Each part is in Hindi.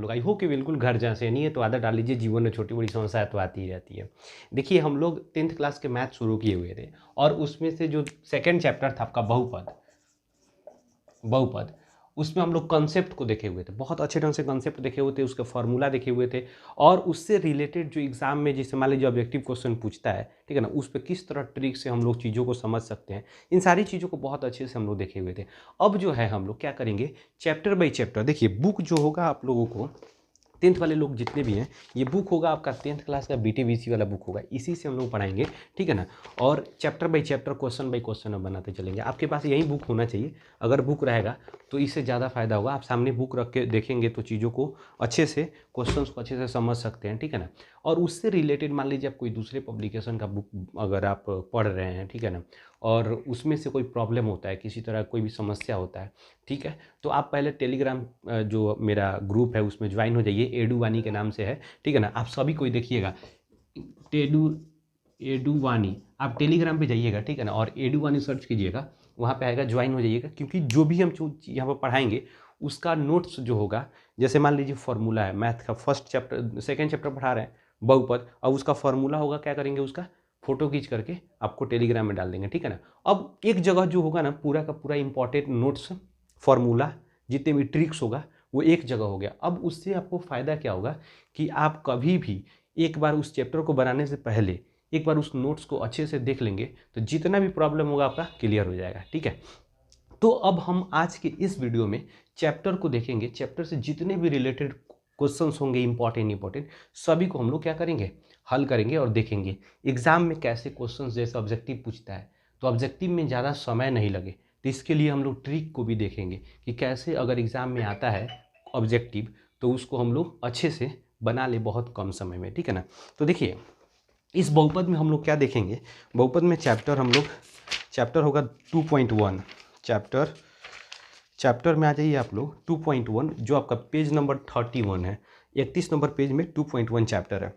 आप लोग, आई होप कि बिल्कुल घर जैसे नहीं है तो आदत डाल लीजिए, जीवन में छोटी बड़ी समस्या तो आती ही रहती है। देखिए हम लोग 10th क्लास के मैथ शुरू किए हुए थे और उसमें से जो सेकेंड चैप्टर था आपका बहुपद, बहुपद उसमें हम लोग कॉन्सेप्ट को देखे हुए थे, बहुत अच्छे ढंग से कॉन्सेप्ट देखे हुए थे, उसके फॉर्मूला देखे हुए थे और उससे रिलेटेड जो एग्जाम में जैसे मान लीजिए ऑब्जेक्टिव क्वेश्चन पूछता है, ठीक है ना, उस पर किस तरह ट्रिक से हम लोग चीज़ों को समझ सकते हैं, इन सारी चीज़ों को बहुत अच्छे से हम लोग देखे हुए थे। अब जो है हम लोग क्या करेंगे, चैप्टर बाई चैप्टर। देखिए बुक जो होगा आप लोगों को 10th वाले लोग जितने भी हैं, ये बुक होगा आपका 10th क्लास का BTVC वाला बुक होगा, इसी से हम लोग पढ़ाएंगे, ठीक है ना। और chapter by chapter, question by question हम बनाते चलेंगे। आपके पास यही बुक होना चाहिए, अगर बुक रहेगा तो इससे ज़्यादा फायदा होगा। आप सामने बुक रख के देखेंगे तो चीज़ों को अच्छे से, क्वेश्चंस को अच्छे से समझ सकते हैं, ठीक है ना। और उससे रिलेटेड मान लीजिए आप कोई दूसरे पब्लिकेशन का बुक अगर आप पढ़ रहे हैं, ठीक है ना, और उसमें से कोई प्रॉब्लम होता है, किसी तरह कोई भी समस्या होता है, ठीक है, तो आप पहले टेलीग्राम जो मेरा ग्रुप है उसमें ज्वाइन हो जाइए, एडुवानी के नाम से है, ठीक है ना। आप सभी कोई देखिएगा एडुवानी, आप टेलीग्राम पे जाइएगा, ठीक है ना, और एडुवानी सर्च कीजिएगा, वहाँ पे आएगा, ज्वाइन हो जाइएगा। क्योंकि जो भी हम यहाँ पर पढ़ाएंगे उसका नोट्स जो होगा, जैसे मान लीजिए फॉर्मूला है मैथ का, फर्स्ट चैप्टर सेकेंड चैप्टर पढ़ा रहे हैं बहुपद, अब उसका फॉर्मूला होगा, क्या करेंगे, उसका फोटो खींच करके आपको टेलीग्राम में डाल देंगे, ठीक है ना। अब एक जगह जो होगा ना, पूरा का पूरा इंपॉर्टेंट नोट्स, फॉर्मूला, जितने भी ट्रिक्स होगा वो एक जगह हो गया। अब उससे आपको फ़ायदा क्या होगा कि आप कभी भी एक बार उस चैप्टर को बनाने से पहले एक बार उस नोट्स को अच्छे से देख लेंगे तो जितना भी प्रॉब्लम होगा आपका क्लियर हो जाएगा, ठीक है। तो अब हम आज के इस वीडियो में चैप्टर को देखेंगे, चैप्टर से जितने भी रिलेटेड क्वेश्चंस होंगे इंपॉर्टेंट सभी को हम लोग क्या करेंगे, हल करेंगे और देखेंगे एग्जाम में कैसे क्वेश्चंस, जैसे ऑब्जेक्टिव पूछता है तो ऑब्जेक्टिव में ज़्यादा समय नहीं लगे, तो इसके लिए हम लोग ट्रिक को भी देखेंगे कि कैसे अगर एग्ज़ाम में आता है ऑब्जेक्टिव तो उसको हम लोग अच्छे से बना ले बहुत कम समय में, ठीक है ना। तो देखिए इस बहुपद में हम लोग क्या देखेंगे, बहुपद में चैप्टर हम लोग, चैप्टर होगा 2.1, चैप्टर में आ जाइए आप लोग 2.1, जो आपका पेज नंबर 31 है, 31 नंबर पेज में 2.1 चैप्टर है।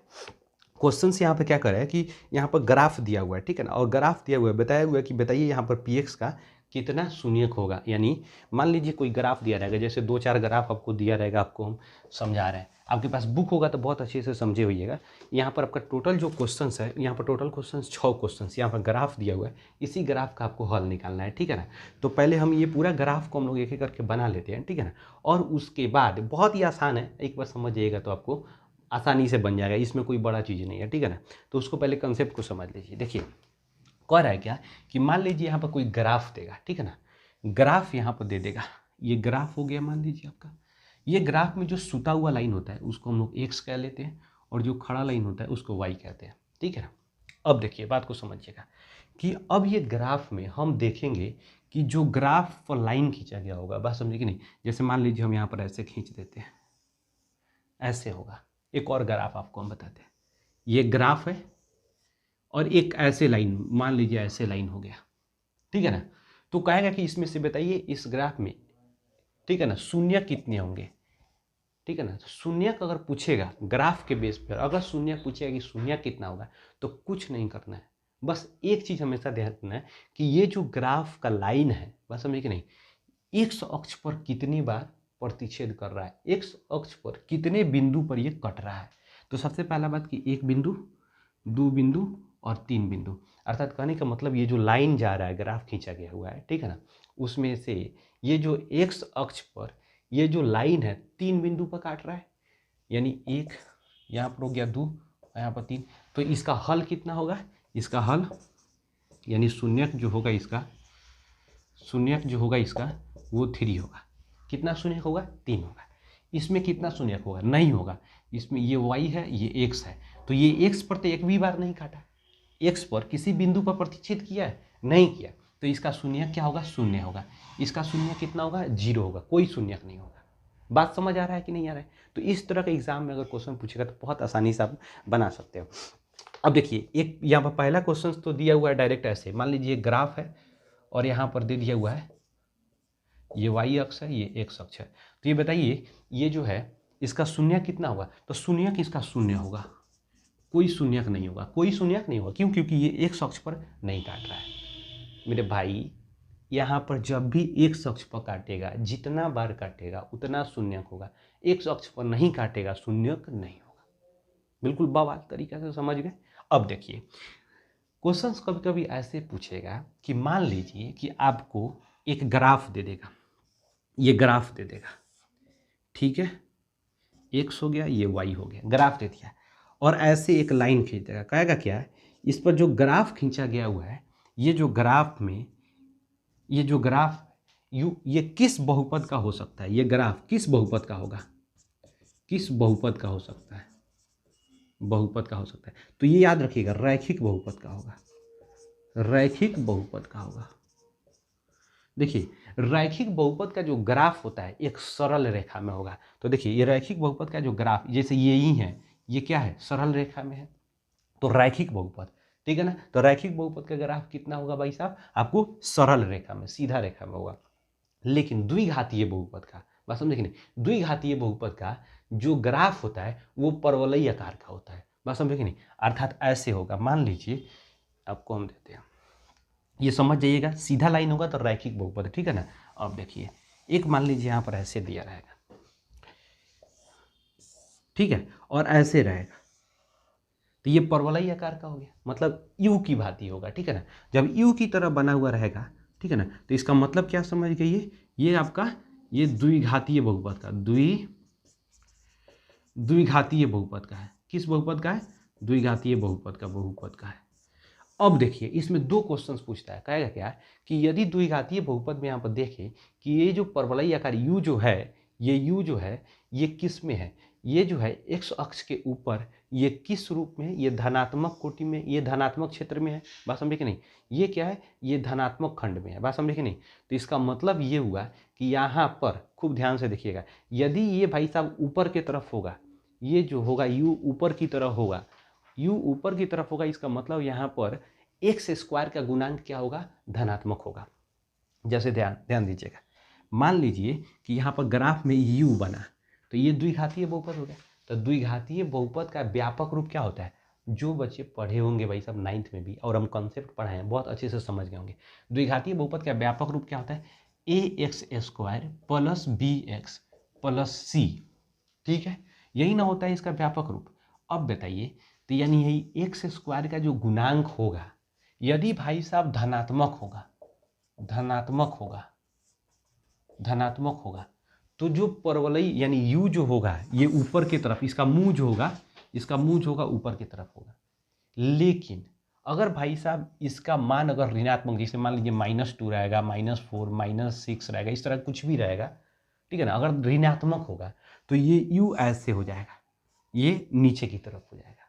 क्वेश्चन से यहाँ पे क्या कर रहा है कि यहाँ पर ग्राफ दिया हुआ है, ठीक है ना, और ग्राफ दिया हुआ है, बताया हुआ है कि बताइए यहाँ पर px का कितना शून्यक होगा। यानी मान लीजिए कोई ग्राफ दिया रहेगा, जैसे 2-4 ग्राफ आपको दिया रहेगा, आपको हम समझा रहे हैं, आपके पास बुक होगा तो बहुत अच्छे से समझे होइएगा। यहाँ पर आपका टोटल जो क्वेश्चंस है, यहाँ पर टोटल क्वेश्चंस 6 क्वेश्चंस, यहाँ पर ग्राफ दिया हुआ है, इसी ग्राफ का आपको हल निकालना है, ठीक है ना। तो पहले हम ये पूरा ग्राफ को हम लोग एक एक करके बना लेते हैं, ठीक है ना। और उसके बाद बहुत ही आसान है, एक बार समझ जाइएगा तो आपको आसानी से बन जाएगा, इसमें कोई बड़ा चीज़ नहीं है, ठीक है ना। तो उसको पहले कंसेप्ट को समझ लीजिए। देखिए कह रहा है क्या कि मान लीजिए यहाँ पर कोई ग्राफ देगा, ठीक है ना, ग्राफ यहाँ पर दे देगा, ये ग्राफ हो गया मान लीजिए आपका। ये ग्राफ में जो सुता हुआ लाइन होता है उसको हम लोग एक्स कह लेते हैं और जो खड़ा लाइन होता है उसको वाई कहते हैं, ठीक है ना। अब देखिए बात को समझिएगा कि अब ये ग्राफ में हम देखेंगे कि जो ग्राफ पर लाइन खींचा गया होगा, बात समझिए कि नहीं, जैसे मान लीजिए हम यहाँ पर ऐसे खींच देते हैं, ऐसे होगा। एक और ग्राफ आपको हम बताते हैं, ये ग्राफ है और एक ऐसे लाइन, मान लीजिए ऐसे लाइन हो गया, ठीक है ना। तो कहेगा कि इसमें से बताइए इस ग्राफ में, ठीक है ना, शून्य कितने होंगे, ठीक है ना। तो शून्य अगर पूछेगा ग्राफ के बेस पर, अगर शून्य पूछेगा कि शून्य कितना होगा तो कुछ नहीं करना है, बस एक चीज़ हमेशा ध्यान रखना है कि ये जो ग्राफ का लाइन है, बस समझिए कि नहीं, एक्स अक्ष पर कितनी बार प्रतिच्छेद कर रहा है, एक्स अक्ष पर कितने बिंदु पर ये कट रहा है। तो सबसे पहला बात कि 1 बिंदु, 2 बिंदु और 3 बिंदु, अर्थात कहने का मतलब ये जो लाइन जा रहा है, ग्राफ खींचा गया हुआ है, ठीक है ना, उसमें से ये जो एक्स अक्ष पर ये जो लाइन है 3 बिंदु पर काट रहा है, यानी 1 यहाँ पर हो गया, 2 यहाँ पर 3। तो इसका हल कितना होगा, इसका हल यानी शून्यक जो होगा इसका, शून्यक जो होगा इसका वो 3 होगा। कितना शून्यक होगा, 3 होगा। इसमें कितना शून्यक होगा, नहीं होगा, इसमें ये y है ये x है, तो ये x पर तो एक भी बार नहीं काटा, x पर किसी बिंदु पर प्रतिच्छेद किया है, नहीं किया, तो इसका शून्यक क्या होगा, शून्य होगा। इसका शून्य कितना होगा, 0 होगा, कोई शून्यक नहीं होगा। बात समझ आ रहा है कि नहीं आ रहा है। तो इस तरह का एग्जाम में अगर क्वेश्चन पूछेगा तो बहुत आसानी से आप बना सकते हो। अब देखिए एक यहाँ पर पहला क्वेश्चन तो दिया हुआ है डायरेक्ट ऐसे, मान लीजिए ग्राफ है और यहाँ पर दे दिया हुआ है ये y अक्ष है ये x अक्ष है, तो ये बताइए ये जो है इसका शून्यक कितना होगा, तो शून्यक इसका शून्य होगा, कोई शून्यक नहीं होगा, कोई शून्यक नहीं होगा। क्यों, क्योंकि ये x अक्ष पर नहीं काट रहा है मेरे भाई, यहाँ पर जब भी एक अक्ष पर काटेगा, जितना बार काटेगा उतना शून्यक होगा, एक अक्ष पर नहीं काटेगा शून्यक नहीं होगा। बिल्कुल बवाल तरीका से समझ गए। अब देखिए क्वेश्चंस कभी कभी ऐसे पूछेगा कि मान लीजिए कि आपको एक ग्राफ दे देगा, ये ग्राफ दे देगा, ठीक है, एक्स हो गया, ये वाई हो गया, ग्राफ दे दिया, और ऐसे एक लाइन खींच देगा। कहेगा क्या है, इस पर जो ग्राफ खींचा गया हुआ है, ये जो ग्राफ में ये जो ग्राफ ये किस बहुपद का हो सकता है, ये ग्राफ किस बहुपद का होगा, किस बहुपद का हो सकता है, बहुपद का हो सकता है। तो ये याद रखिएगा, रैखिक बहुपद का होगा, रैखिक बहुपद का होगा। देखिए रैखिक बहुपद का जो ग्राफ होता है एक सरल रेखा में होगा। तो देखिए ये रैखिक बहुपद का जो ग्राफ, जैसे ये ही है, ये क्या है, सरल रेखा में है, तो रैखिक बहुपद, ठीक है ना। तो रैखिक बहुपद का ग्राफ कितना होगा भाई साहब, आपको सरल रेखा में, सीधा रेखा में होगा। लेकिन द्विघातीय बहुपद का, बात समझे कि नहीं, द्विघातीय बहुपद का जो ग्राफ होता है वो परवलयी आकार का होता है, बात समझे कि नहीं। अर्थात ऐसे होगा, मान लीजिए आपको हम देते हैं, ये समझ जाइएगा, सीधा लाइन होगा तो रैखिक बहुपद, ठीक है ना। अब देखिए एक मान लीजिए यहाँ पर ऐसे दिया रहेगा, ठीक है, और ऐसे रहेगा, तो ये परवलयी आकार का हो गया, मतलब यू की भांति होगा, ठीक है ना। जब यू की तरह बना हुआ रहेगा, ठीक है ना, तो इसका मतलब क्या समझ गई, ये आपका ये द्विघातीय बहुपद का, द्विघातीय बहुपद का है। किस बहुपद का है, द्विघातीय बहुपद का है। अब देखिए इसमें दो क्वेश्चंस पूछता है, कहेगा क्या कि यदि द्विघातीय बहुपद में यहाँ पर देखें कि ये जो परवलयी आकार यू जो है, ये यू जो है ये किस में है, ये जो है एक्स अक्ष के ऊपर ये किस रूप में है, ये धनात्मक कोटि में, ये धनात्मक क्षेत्र में है, बात समझे कि नहीं। ये क्या है, ये धनात्मक खंड में है, बात समझे कि नहीं। तो इसका मतलब ये हुआ कि यहाँ पर खूब ध्यान से देखिएगा, यदि ये भाई साहब ऊपर की तरफ होगा, ये जो होगा यू ऊपर की तरफ होगा, यू ऊपर की तरफ होगा, इसका मतलब यहाँ पर एक्स स्क्वायर का गुणांक क्या होगा, धनात्मक होगा। जैसे ध्यान दीजिएगा, मान लीजिए कि यहाँ पर ग्राफ में यू बना, तो ये द्विघातीय बहुपद हो गया। तो द्विघातीय बहुपद का व्यापक रूप क्या होता है, जो बच्चे पढ़े होंगे भाई साहब 9th में भी, और हम कॉन्सेप्ट पढ़ाए हैं, बहुत अच्छे से समझ गए होंगे। द्विघातीय बहुपद का व्यापक रूप क्या होता है, A X square plus B X plus C, ठीक है, यही ना होता है इसका व्यापक रूप। अब बताइए, तो यानी यही एक्स स्क्वायर का जो गुणांक होगा, यदि भाई साहब धनात्मक होगा, धनात्मक होगा, तो जो परवलयी यानी यू जो होगा ये ऊपर की तरफ, इसका मुंह जो होगा, इसका मुंह जो होगा ऊपर की तरफ होगा। लेकिन अगर भाई साहब इसका मान अगर ऋणात्मक, जैसे मान लीजिए -2 रहेगा, -4 -6 रहेगा, इस तरह कुछ भी रहेगा, ठीक है ना, अगर ऋणात्मक होगा तो ये यू ऐसे हो जाएगा, ये नीचे की तरफ हो जाएगा,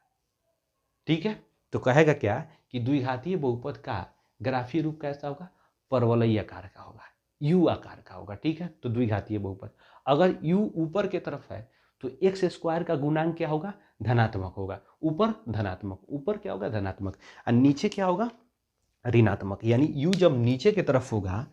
ठीक है। तो कहेगा क्या कि द्विघातीय बहुपद का ग्राफीय रूप कैसा होगा, परवलयी आकार का होगा, यू आकार का होगा, ठीक है। तो द्विघातीय बहुपद अगर यू ऊपर की तरफ है तो एक्स स्क्वायर का गुणांक क्या होगा, धनात्मक होगा, ऊपर धनात्मक, ऊपर क्या होगा, धनात्मक, और नीचे क्या होगा, ऋणात्मक, यानी यू जब नीचे की तरफ होगा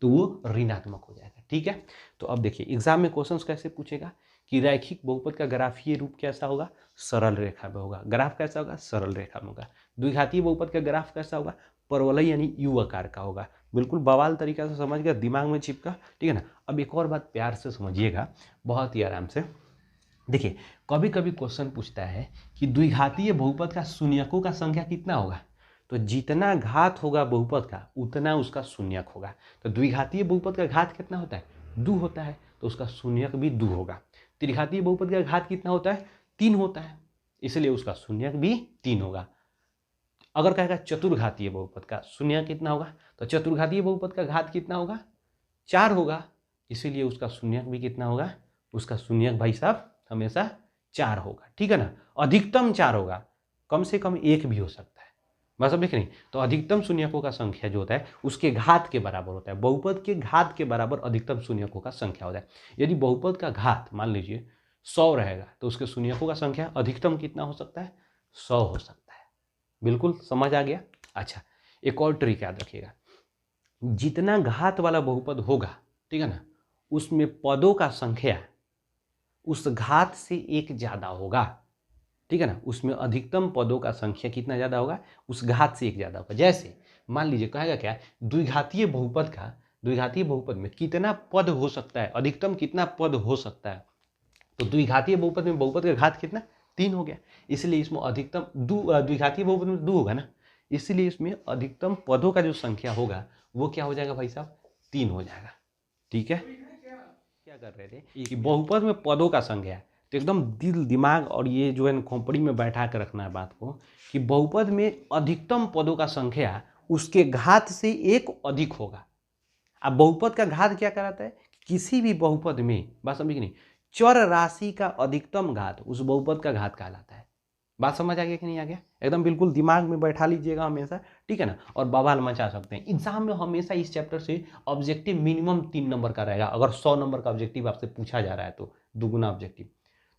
तो वो ऋणात्मक हो जाएगा, ठीक है। तो अब देखिए एग्जाम में क्वेश्चंस कैसे पूछेगा कि रैखिक बहुपद का ग्राफीय रूप कैसा होगा, सरल रेखा में होगा। ग्राफ कैसा होगा, सरल रेखा में होगा। द्विघातीय बहुपद का ग्राफ कैसा होगा, परवलयी यानी यू आकार का होगा। बिल्कुल बवाल तरीका से समझ गया, दिमाग में चिपका, ठीक है ना। अब एक और बात प्यार से समझिएगा, बहुत ही आराम से देखिए, कभी कभी क्वेश्चन पूछता है कि द्विघातीय बहुपद का शून्यकों का संख्या कितना होगा, तो जितना घात होगा बहुपद का उतना उसका शून्यक होगा। तो द्विघातीय बहुपद का घात कितना होता है, 2 होता है, तो उसका शून्यक भी 2 होगा। त्रिघातीय बहुपद का घात कितना होता है, 3 होता है, इसलिए उसका शून्यक भी 3 होगा। अगर कहेगा चतुर्घातीय बहुपद का शून्यक कितना होगा, तो चतुर्घातीय बहुपद का घात कितना होगा, 4 होगा, इसीलिए उसका शून्यक भी कितना होगा, उसका शून्यक भाई साहब हमेशा 4 होगा, ठीक है ना। अधिकतम 4 होगा, कम से कम 1 भी हो सकता है, बस अब देख नहीं। तो अधिकतम शून्यकों का संख्या जो होता है उसके घात के बराबर होता है, बहुपद के घात के बराबर अधिकतम शून्यकों का संख्या होता है। यदि बहुपद का घात मान लीजिए 100 रहेगा तो उसके शून्यकों का संख्या अधिकतम कितना हो सकता है, 100 हो सकता है। बिल्कुल समझ आ गया। अच्छा, एक और ट्रिक याद रखिएगा, जितना घात वाला बहुपद होगा, ठीक है ना, उसमें पदों का संख्या उस घात से 1 ज़्यादा होगा, ठीक है ना। उसमें अधिकतम पदों का संख्या कितना ज़्यादा होगा, उस घात से 1 ज़्यादा होगा। जैसे मान लीजिए कहेगा क्या, द्विघातीय बहुपद में कितना पद हो सकता है, अधिकतम कितना पद हो सकता है। तो द्विघातीय बहुपद में बहुपद का घात कितना, 3 हो गया, इसलिए इसमें अधिकतम द्विघातीय बहुपद में 2 होगा ना, इसलिए इसमें अधिकतम पदों का जो संख्या होगा वो क्या हो जाएगा भाई साहब, 3 हो जाएगा। ठीक है, क्या कर रहे थे कि बहुपद में पदों का संख्या है, तो एकदम दिल दिमाग और ये जो है खोपड़ी में बैठा कर रखना है बात को, कि बहुपद में अधिकतम पदों का संख्या उसके घात से 1 अधिक होगा। अब बहुपद का घात क्या कराता है, किसी भी बहुपद में, बात समझ नहीं, चर राशि का अधिकतम घात उस बहुपद का घात कहलाता है। बात समझ आ गया कि नहीं आ गया, एकदम बिल्कुल दिमाग में बैठा लीजिएगा हमेशा, ठीक है ना, और बवाल मचा सकते हैं। एग्जाम में हमेशा इस चैप्टर से ऑब्जेक्टिव मिनिमम 3 नंबर का रहेगा, अगर 100 नंबर का ऑब्जेक्टिव आपसे पूछा जा रहा है तो दुगुना ऑब्जेक्टिव,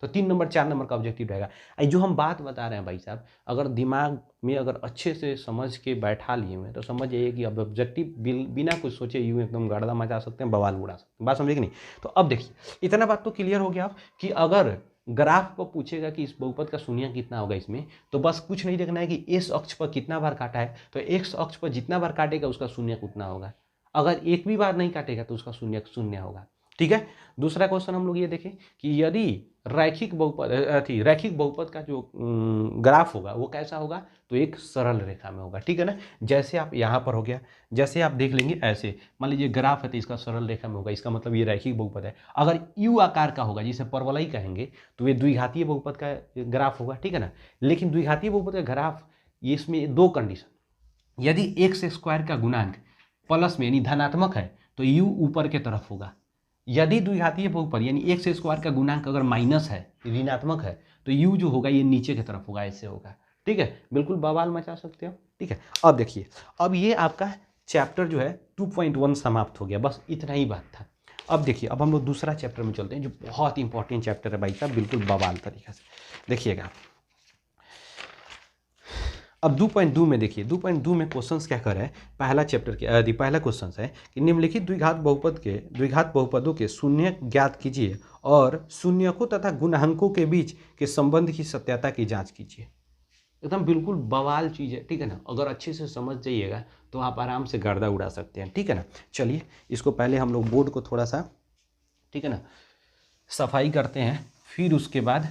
तो 3 नंबर 4 नंबर का ऑब्जेक्टिव रहेगा। जो हम बात बता रहे हैं भाई साहब, अगर दिमाग में अगर अच्छे से समझ के बैठा लिए हुए तो समझ जाइए कि अब ऑब्जेक्टिव बिना कुछ सोचे यूँ एकदम गर्दा मचा सकते हैं, बवाल उड़ा सकते हैं। बात समझे कि नहीं। तो अब देखिए, इतना बात तो क्लियर हो गया कि अगर ग्राफ पर पूछेगा कि इस बहुपद का शून्य कितना होगा इसमें, तो बस कुछ नहीं देखना है कि इस अक्ष पर कितना बार काटा है, तो एक्स अक्ष पर जितना बार काटेगा उसका शून्य उतना होगा। अगर एक भी बार नहीं काटेगा तो उसका शून्य होगा। ठीक है। दूसरा क्वेश्चन हम लोग ये देखें कि यदि रैखिक बहुपद का जो ग्राफ होगा वो कैसा होगा, तो एक सरल रेखा में होगा। ठीक है ना, जैसे आप यहाँ पर हो गया, जैसे आप देख लेंगे ऐसे, मान लीजिए ग्राफ है तो इसका सरल रेखा में होगा, इसका मतलब ये रैखिक बहुपद है। अगर यू आकार का होगा जिसे परवलयी कहेंगे तो ये द्विघातीय बहुपद का ग्राफ होगा। ठीक है ना, लेकिन द्विघातीय बहुपद का ग्राफ ये इसमें 2 कंडीशन, यदि एक्स स्क्वायर का गुणांक प्लस में यानी धनात्मक है तो यू ऊपर के तरफ होगा, यदि द्विघातीय बहुपद यानी एक्स स्क्वायर का गुणांक अगर माइनस है, ऋणात्मक है, तो यू जो होगा ये नीचे की तरफ होगा, ऐसे होगा। ठीक है, बिल्कुल बवाल मचा सकते हो। ठीक है, अब देखिए, अब ये आपका चैप्टर जो है 2.1 समाप्त हो गया, बस इतना ही बात था। अब देखिए, अब हम लोग दूसरा चैप्टर में चलते हैं जो बहुत इंपॉर्टेंट चैप्टर है भाई साहब, बिल्कुल बवाल तरीके से देखिएगा। अब 2.2 में देखिए, 2.2 में क्वेश्चंस क्या कर रहा है, पहला चैप्टर के पहला क्वेश्चन है कि निम्नलिखित द्विघात बहुपदों के शून्य ज्ञात कीजिए और शून्यकों तथा गुणांकों के बीच के संबंध की सत्यता की जांच कीजिए। एकदम बिल्कुल बवाल चीज़ है। ठीक है ना, अगर अच्छे से समझ जाइएगा तो आप आराम से गर्दा उड़ा सकते हैं। ठीक है ना, चलिए इसको पहले हम लोग बोर्ड को थोड़ा सा, ठीक है ना, सफाई करते हैं, फिर उसके बाद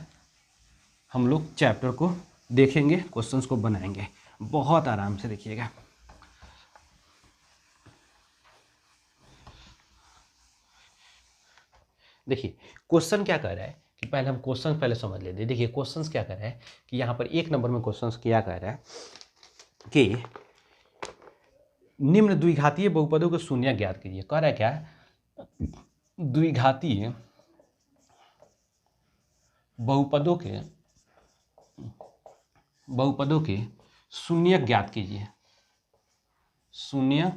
हम लोग चैप्टर को देखेंगे, क्वेश्चंस को बनाएंगे। बहुत आराम से देखिएगा। देखिए क्वेश्चन क्या कर रहा है कि पहले हम क्वेश्चन पहले समझ लेते हैं। देखिए क्वेश्चंस क्या कर रहा है कि यहाँ पर 1 नंबर में क्वेश्चंस क्या कर रहा है कि निम्न द्विघातीय बहुपदों को शून्य ज्ञात कीजिए। कह रहा है क्या, द्विघातीय बहुपदों के शून्य ज्ञात कीजिए, शून्य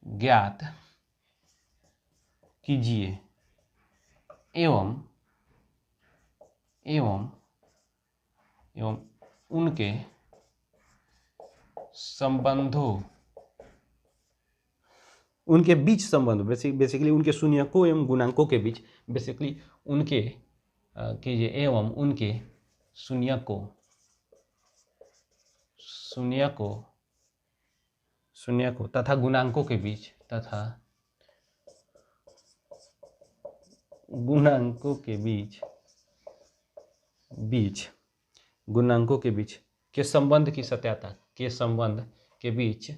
ज्ञात कीजिए एवं उनके संबंधों, उनके बीच संबंध, बेसिकली उनके शून्यकों एवं गुणांकों के बीच, बेसिकली उनके कीजिए एवं उनके शून्यकों तथा गुणांकों के बीच, गुणांकों के बीच के संबंध की सत्यता, के संबंध के बीच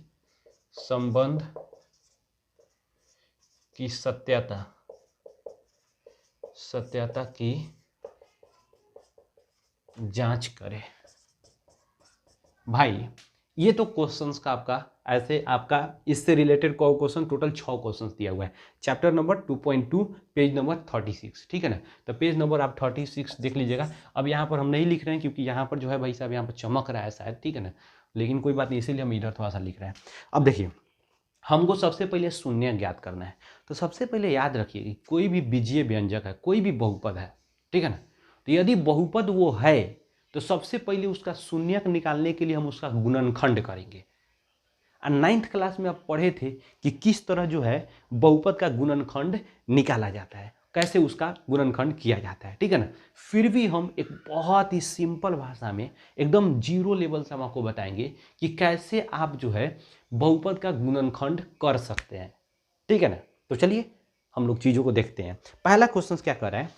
संबंध की सत्यता की जांच करें। भाई ये तो क्वेश्चंस का आपका इससे रिलेटेड क्वेश्चन टोटल 6 क्वेश्चंस दिया हुआ है, चैप्टर नंबर 2.2 पेज नंबर 36। ठीक है ना, तो पेज नंबर आप 36 देख लीजिएगा। अब यहाँ पर हम नहीं लिख रहे हैं क्योंकि यहाँ पर जो है भाई साहब यहाँ पर चमक रहा है शायद, ठीक है ना, लेकिन कोई बात नहीं, इसीलिए हम इधर थोड़ा सा लिख रहे हैं। अब देखिए, हमको सबसे पहले शून्य ज्ञात करना है। तो सबसे पहले याद रखिए कि कोई भी बीजीय व्यंजक है, कोई भी बहुपद है, ठीक है ना, तो यदि बहुपद वो है तो सबसे पहले उसका शून्यक निकालने के लिए हम उसका गुणनखंड करेंगे। 9th क्लास में आप पढ़े थे कि किस तरह जो है बहुपद का गुणनखंड निकाला जाता है। कैसे उसका गुणनखंड किया जाता है, ठीक है ना। फिर भी हम एक बहुत ही सिंपल भाषा में एकदम जीरो लेवल से हम आपको बताएंगे कि कैसे आप जो है बहुपद का गुणनखंड कर सकते हैं, ठीक है ना। तो चलिए हम लोग चीज़ों को देखते हैं। पहला क्वेश्चन क्या कर रहा है,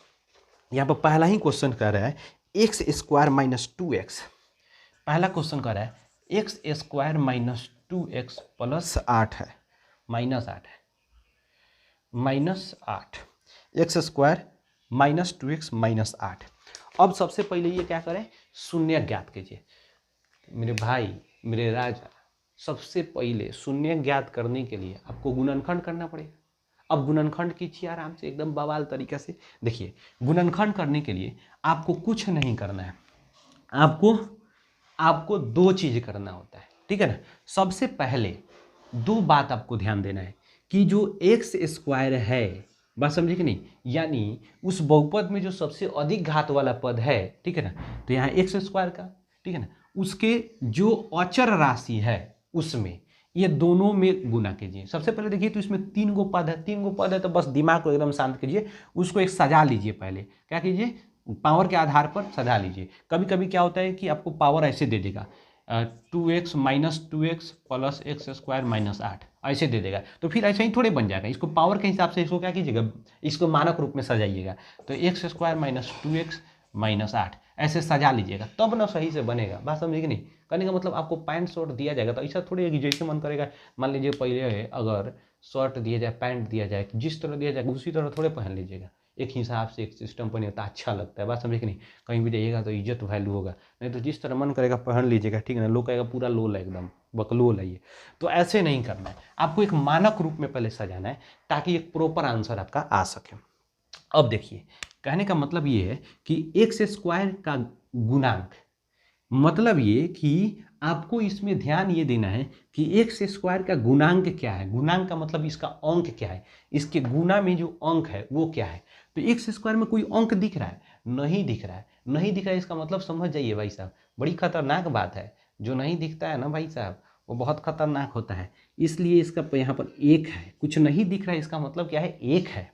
यहाँ पर पहला ही क्वेश्चन कर रहा है एक्स स्क्वायर माइनस 2x। पहला क्वेश्चन कर रहा है x square minus 2x plus 8 है, -8 है, -8 एक्स स्क्वायर माइनस 2x -8। अब सबसे पहले ये क्या करें, शून्य ज्ञात कीजिए। मेरे भाई मेरे राजा, सबसे पहले शून्य ज्ञात करने के लिए आपको गुणनखंड करना पड़ेगा। अब गुणनखंड कीजिए आराम से, एकदम बवाल तरीके से। देखिए गुणनखंड करने के लिए आपको कुछ नहीं करना है, आपको दो चीज करना होता है, ठीक है ना। सबसे पहले दो बात आपको ध्यान देना है कि जो एक्स स्क्वायर है, बात समझे कि नहीं, यानी उस बहुपद में जो सबसे अधिक घात वाला पद है, ठीक है ना, तो यहाँ एक्स स्क्वायर का, ठीक है ना, उसके जो अचर राशि है उसमें ये दोनों में गुना कीजिए। सबसे पहले देखिए तो इसमें 3 गो पद है, 3 गो पद है तो बस दिमाग को एकदम शांत कीजिए, उसको एक सजा लीजिए। पहले क्या कीजिए, पावर के आधार पर सजा लीजिए। कभी कभी क्या होता है कि आपको पावर ऐसे दे देगा 2x minus 2x plus x square -8 ऐसे दे देगा, तो फिर ऐसे ही थोड़े बन जाएगा। इसको पावर के हिसाब से इसको क्या कीजिएगा, इसको मानक रूप में सजाइएगा। तो एक्स स्क्वायर माइनस 2x -8 ऐसे सजा लीजिएगा, तब ना सही से बनेगा। बात समझिए कि नहीं। कहने का मतलब आपको पैंट शर्ट दिया जाएगा तो ऐसा थोड़ी है कि जैसे मन करेगा, मान लीजिए पहले अगर शर्ट दिया जाए, पैंट दिया जाए, जिस तरह दिया जाएगा उसी तरह थोड़े पहन लीजिएगा। एक हिसाब से एक सिस्टम पर नहीं होता, अच्छा लगता है। बात समझे कि नहीं। कहीं भी जाइएगा तो इज्जत वैल्यू होगा, नहीं तो जिस तरह मन करेगा पहन लीजिएगा, ठीक है ना। लोग कहेगा पूरा लोल है, एकदम बकलोल है ये। तो ऐसे नहीं करना है, आपको एक मानक रूप में पहले सजाना है ताकि एक प्रॉपर आंसर आपका आ सके। अब देखिए कहने का मतलब ये है कि एक्स स्क्वायर का गुणांक, मतलब ये कि आपको इसमें ध्यान ये देना है कि एक्स स्क्वायर का गुणांक क्या है। गुणांक का मतलब इसका अंक क्या है, इसके गुना में जो अंक है वो क्या है। तो एक्स स्क्वायर में कोई अंक दिख रहा है, नहीं दिख रहा है, नहीं दिख रहा है, इसका मतलब समझ जाइए भाई साहब, बड़ी खतरनाक बात है। जो नहीं दिखता है ना भाई साहब, वो बहुत खतरनाक होता है। इसलिए इसका यहाँ पर एक है, कुछ नहीं दिख रहा है, इसका मतलब क्या है, एक है।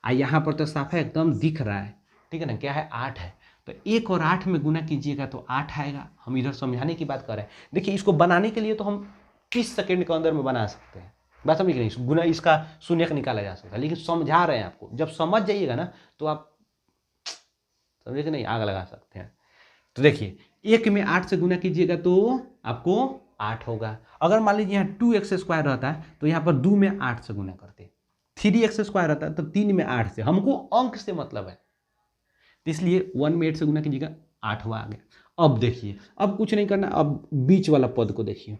यहाँ पर तो साफा एकदम दिख रहा है, ठीक है ना, क्या है, 8 है। तो 1 और 8 में गुना कीजिएगा तो 8 आएगा। हम इधर समझाने की बात कर रहे हैं। देखिए इसको बनाने के लिए तो हम 30 सेकेंड के अंदर में बना सकते हैं, बात समझ नहीं, गुना इसका शून्य निकाला जा सकता है, लेकिन समझा रहे हैं आपको। जब समझ जाइएगा ना तो आप समझे कि नहीं, आग लगा सकते हैं। तो देखिए 1 में 8 से गुना कीजिएगा तो आपको 8 होगा। अगर मान लीजिए यहाँ 2x स्क्वायर रहता है तो यहाँ पर 2 में 8 से गुना करते, 3x स्क्वायर रहता है तो 3 में 8 से, हमको अंक से मतलब है, इसलिए 1 में 8 से गुना कीजिएगा, 8 आ गया। अब देखिए, अब कुछ नहीं करना, अब बीच वाला पद को देखिए।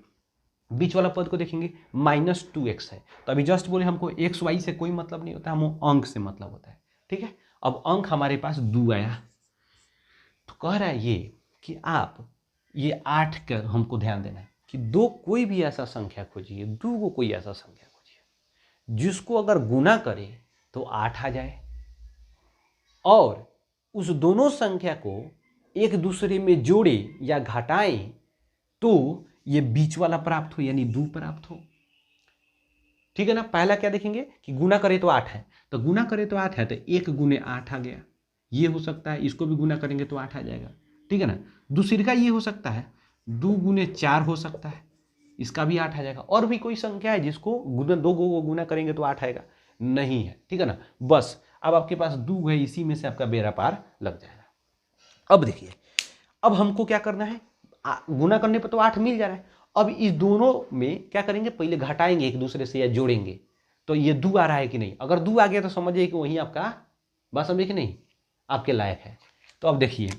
बीच वाला पद को देखेंगे -2x है, तो अभी जस्ट बोले हमको एक्स वाई से कोई मतलब नहीं होता, हम अंक से मतलब होता है, ठीक है। अब अंक हमारे पास 2 आया, तो कह रहा है ये कि आप ये 8 का हमको ध्यान देना है कि दो कोई भी ऐसा संख्या खोजिए, 2 को कोई ऐसा संख्या खोजिए जिसको अगर गुना करे तो 8 आ जाए, और उस दोनों संख्या को एक दूसरे में जोड़े या घटाएं तो ये बीच वाला प्राप्त हो, यानी 2 प्राप्त हो, ठीक है ना। पहला क्या देखेंगे कि गुना करे तो 8 है, तो गुना करे तो 8 है, तो 1 गुने 8 आ गया, ये हो सकता है। इसको भी गुना करेंगे तो 8 आ जाएगा, ठीक है ना। दूसरी का ये हो सकता है 2 गुने 4 हो सकता है, इसका भी 8 आ जाएगा। और भी कोई संख्या है जिसको गुना 2 को गुना करेंगे तो 8 आएगा, नहीं है, ठीक है ना। बस अब आपके पास 2 है, इसी में से आपका बेड़ा पार लग जाएगा। अब देखिए, अब हमको क्या करना है, गुना करने पर तो 8 मिल जा रहा है। अब इस दोनों में क्या करेंगे, पहले घटाएंगे एक दूसरे से या जोड़ेंगे, तो ये 2 आ रहा है कि नहीं। अगर 2 आ गया तो समझिए कि वही आपका, बात समझिए कि नहीं, आपके लायक है। तो अब देखिए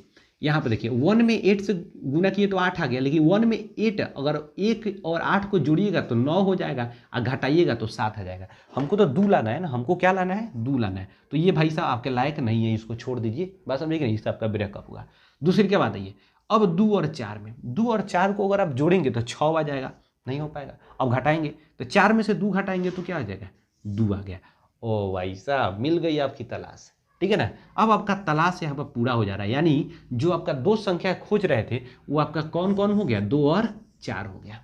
यहाँ पे देखिए 1 में 8 से गुना किए तो 8 आ गया, लेकिन 1 में 8 अगर 1 और 8 को जोड़िएगा तो 9 हो जाएगा, और घटाइएगा तो 7 आ जाएगा। हमको तो 2 लाना है ना, हमको क्या लाना है, 2 लाना है। तो ये भाई साहब आपके लायक नहीं है, इसको छोड़ दीजिए, बात समझिए कि नहीं, इससे आपका ब्रेकअप होगा। दूसरी क्या बात है, ये अब 2 और 4 में, 2 और 4 को अगर आप जोड़ेंगे तो 6 आ जाएगा, नहीं हो पाएगा। अब घटाएंगे तो 4 में से 2 घटाएंगे तो क्या आ जाएगा, 2 आ गया। ओ भाई साहब, मिल गई आपकी तलाश, ठीक है ना। अब आपका तलाश यहाँ पर पूरा हो जा रहा है, यानी जो आपका 2 संख्या खोज रहे थे वो आपका कौन कौन हो गया, 2 और 4 हो गया।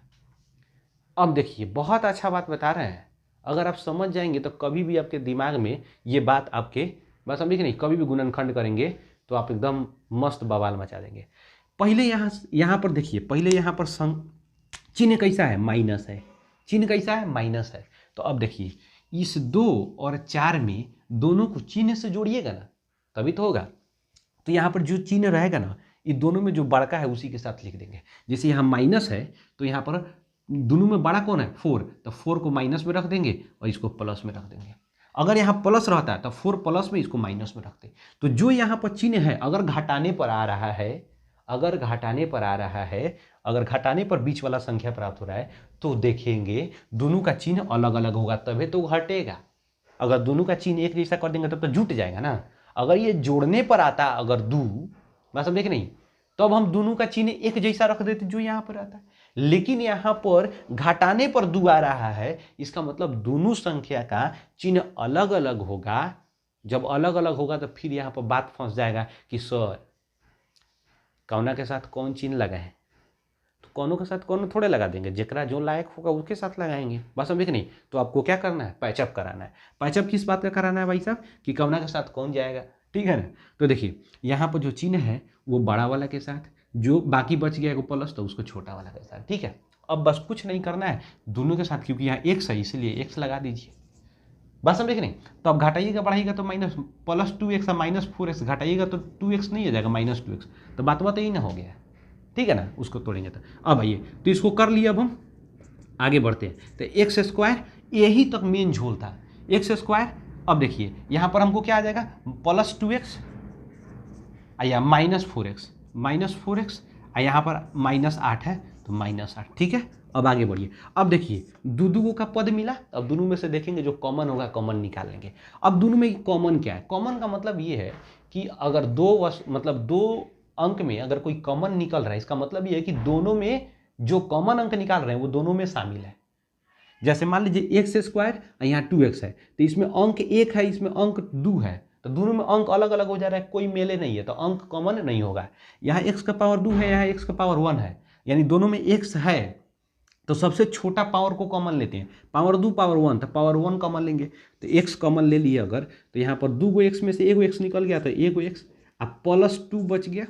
अब देखिए बहुत अच्छा बात बता रहे हैं, अगर आप समझ जाएंगे तो कभी भी आपके दिमाग में ये बात आपके बस समझे कि नहीं, कभी भी गुणनखंड करेंगे तो आप एकदम मस्त बवाल मचा देंगे। पहले यहाँ पर देखिए, पहले यहाँ पर चिन्ह कैसा है, माइनस है, चिन्ह कैसा है, माइनस है। तो अब देखिए इस 2 और 4 में दोनों को चिन्ह से जोड़िएगा ना तभी तो होगा। तो यहाँ पर जो चिन्ह रहेगा ना, ये दोनों में जो बड़का है उसी के साथ लिख देंगे। जैसे यहाँ माइनस है तो यहाँ पर दोनों में बड़ा कौन है, 4, तो 4 को माइनस में रख देंगे और इसको प्लस में रख देंगे। अगर यहाँ प्लस रहता है तो 4 प्लस में, इसको माइनस में रखते। तो जो यहाँ पर चिन्ह है अगर घटाने पर आ रहा है, अगर घटाने पर आ रहा है, अगर घटाने पर बीच वाला संख्या प्राप्त हो रहा है तो देखेंगे दोनों का चिन्ह अलग अलग होगा तभी तो घटेगा। अगर दोनों का चिन्ह एक जैसा कर देंगे तब तो जुट जाएगा ना। अगर ये जोड़ने पर आता अगर 2, बात समझे कि नहीं, तो अब हम दोनों का चिन्ह एक जैसा रख देते जो यहाँ पर आता है। लेकिन यहाँ पर घटाने पर 2 आ रहा है, इसका मतलब दोनों संख्या का चिन्ह अलग अलग होगा। जब अलग अलग होगा तो फिर यहाँ पर बात फंस जाएगा कि सर कौना के साथ कौन चिन्ह लगाए, तो कौनों के साथ कौन थोड़े लगा देंगे, जेकरा जो लायक होगा उसके साथ लगाएंगे। बस समझे कि नहीं। तो आपको क्या करना है, पैचअप कराना है। पैचअप किस बात का कराना है भाई साहब, कि कौना के साथ कौन जाएगा, ठीक है ना। तो देखिए यहाँ पर जो चिन्ह है वो बड़ा वाला के साथ, जो बाकी बच गया वो प्लस तो उसको छोटा वाला के साथ, ठीक है। अब बस कुछ नहीं करना है दोनों के साथ, क्योंकि यहाँ x है इसलिए x लगा दीजिए। बस समझे कि नहीं। तो अब घटाइएगा बढ़ाइएगा तो minus plus 2x minus 4x, घटाइएगा तो 2x नहीं हो जाएगा माइनस 2x, तो बात यही ना हो गया, ठीक है ना। उसको तोड़ेंगे तो अब आइए, तो इसको कर लिया। अब हम आगे बढ़ते हैं। तो एक्स स्क्वायर यही तक मेन झोल था, एक्स स्क्वायर। अब देखिए यहाँ पर हमको क्या आ जाएगा, प्लस 2x या माइनस 4x यहाँ पर माइनस 8 है तो माइनस 8, ठीक है। अब आगे बढ़िए। अब देखिए दो का पद मिला, अब दोनों में से देखेंगे जो कॉमन होगा कॉमन निकाल लेंगे। अब दोनों में कॉमन क्या है, कॉमन का मतलब ये है कि अगर दो अंक में अगर कोई कॉमन निकल रहा है, इसका मतलब ये है कि दोनों में जो कॉमन अंक निकाल रहे हैं वो दोनों में शामिल है। जैसे मान लीजिए एक्स स्क्वायर यहाँ 2x है, तो इसमें अंक 1 है, इसमें अंक 2 है, तो दोनों में अंक अलग अलग हो जा रहा है, कोई मेले नहीं है, तो अंक कॉमन नहीं होगा। यहाँ x का पावर 2 है, यहाँ x का पावर 1 है, यानी दोनों में x है, तो सबसे छोटा पावर को कॉमन लेते हैं। पावर 2 पावर 1, तो पावर 1 कॉमन लेंगे, तो x कॉमन ले लिए अगर, तो यहाँ पर 2 x में से 1 x निकल गया, तो 1 x अब प्लस 2 बच गया।